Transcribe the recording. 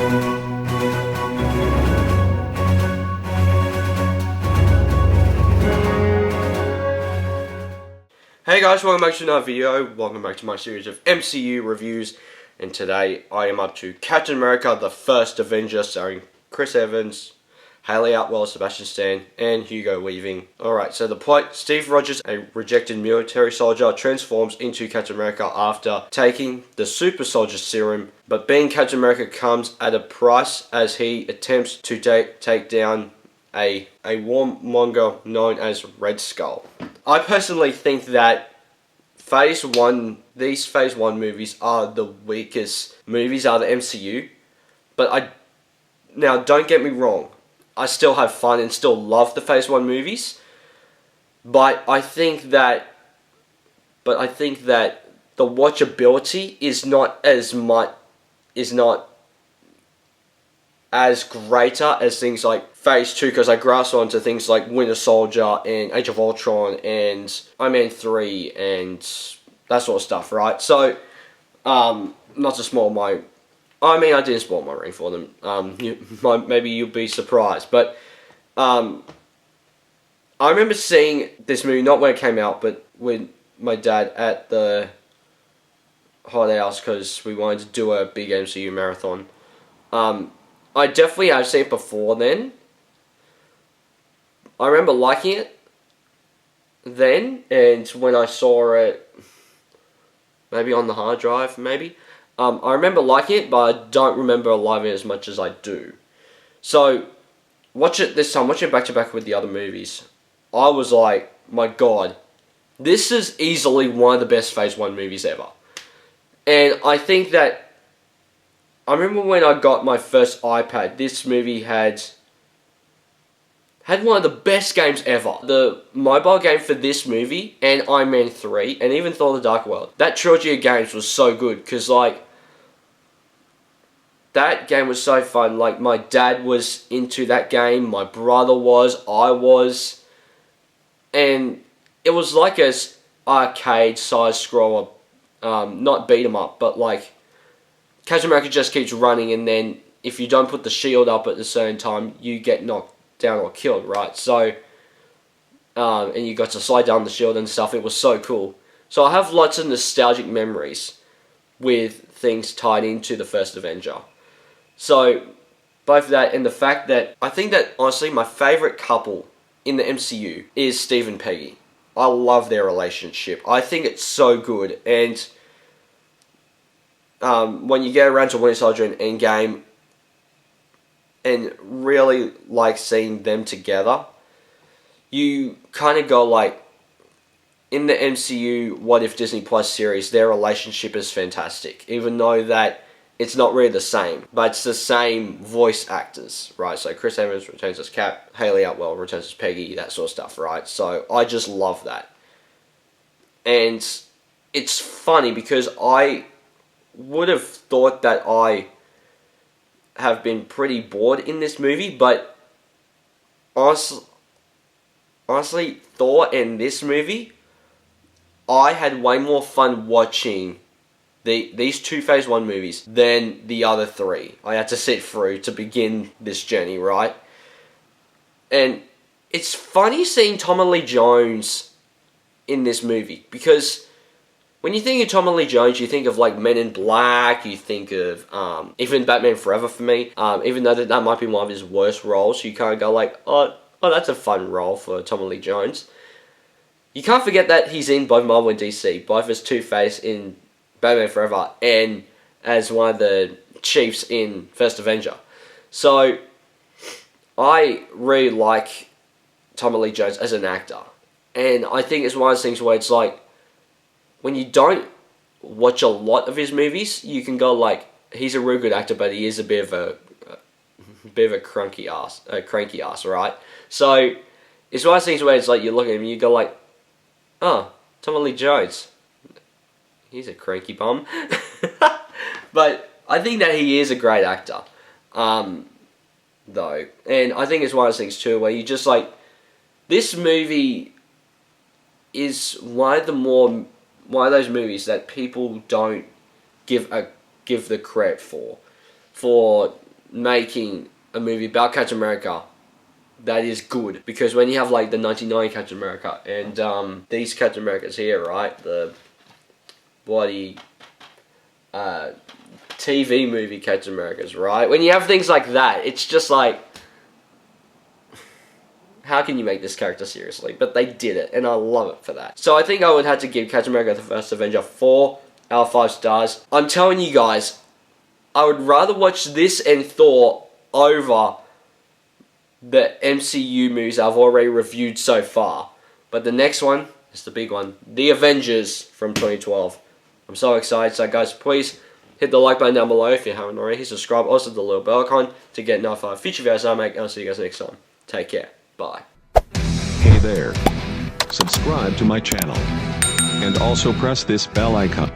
Hey guys, welcome back to another video. Welcome back to my series of MCU reviews. And today I am up to Captain America: The First Avenger, starring Chris Evans, Hayley Atwell, Sebastian Stan, and Hugo Weaving. Alright, so the plot: Steve Rogers, a rejected military soldier, transforms into Captain America after taking the super soldier serum. But being Captain America comes at a price as he attempts to take down a warmonger known as Red Skull. I personally think that these Phase 1 movies are the weakest movies out of the MCU. But now don't get me wrong, I still have fun and still love the Phase 1 movies. But I think that the watchability is not as greater as things like Phase 2, because I grasp onto things like Winter Soldier and Age of Ultron and Iron Man 3 and that sort of stuff, right? So, not to spoil my... I mean, I didn't spoil my ring for them. Maybe you'll be surprised. But, I remember seeing this movie, not when it came out, but with my dad at the holiday house because we wanted to do a big MCU marathon. I definitely have seen it before then. I remember liking it then, and when I saw it, maybe on the hard drive, maybe. I remember liking it, but I don't remember loving it as much as I do. So, watch it this time, watching it back to back with the other movies, I was like, my god, this is easily one of the best Phase 1 movies ever. And I think that, I remember when I got my first iPad, this movie had one of the best games ever. The mobile game for this movie, and Iron Man 3, and even Thor: The Dark World. That trilogy of games was so good, because, like, that game was so fun. Like, my dad was into that game, my brother was, I was, and it was like a arcade side-scroller, not beat-em-up, but, like, Captain America just keeps running, and then if you don't put the shield up at the certain time, you get knocked down or killed, right? So, and you got to slide down the shield and stuff. It was so cool. So I have lots of nostalgic memories with things tied into the first Avenger. So, both that and the fact that I think that, honestly, my favourite couple in the MCU is Steve and Peggy. I love their relationship. I think it's so good. And when you get around to Winter Soldier and Endgame, and really like seeing them together, you kind of go like, in the MCU What If Disney Plus series, their relationship is fantastic, even though that it's not really the same, but it's the same voice actors, right? So Chris Evans returns as Cap, Hayley Atwell returns as Peggy, that sort of stuff, right? So I just love that. And it's funny because I would have thought that I have been pretty bored in this movie, but honestly, Thor and this movie, I had way more fun watching these two Phase 1 movies than the other three I had to sit through to begin this journey, right? And it's funny seeing Tommy Lee Jones in this movie, because when you think of Tommy Lee Jones, you think of like Men in Black, you think of even Batman Forever for me, even though that might be one of his worst roles, you kind of go like, oh, that's a fun role for Tommy Lee Jones. You can't forget that he's in both Marvel and DC, both as Two-Face in Batman Forever and as one of the chiefs in First Avenger. So, I really like Tommy Lee Jones as an actor. And I think it's one of those things where it's like, when you don't watch a lot of his movies, you can go like, he's a real good actor, but he is a bit of a cranky ass, right? So it's one of those things where it's like you look at him and you go like, oh, Tommy Lee Jones, he's a cranky bum. But I think that he is a great actor, though, and I think it's one of those things too where you just like, this movie is one of those movies that people don't give the credit for making a movie about Captain America that is good, because when you have like the 99 Captain America and these Captain Americas here, right, the bloody TV movie Captain Americas, right, when you have things like that, it's just like, how can you make this character seriously? But they did it, and I love it for that. So I think I would have to give Captain America: The First Avenger 4 out of 5 stars. I'm telling you guys, I would rather watch this and Thor over the MCU movies I've already reviewed so far. But the next one is the big one, The Avengers from 2012. I'm so excited. So guys, please hit the like button down below if you haven't already. Subscribe, also the little bell icon to get notified future videos I make. I'll see you guys next time. Take care. Bye. Hey there. Subscribe to my channel. And also press this bell icon.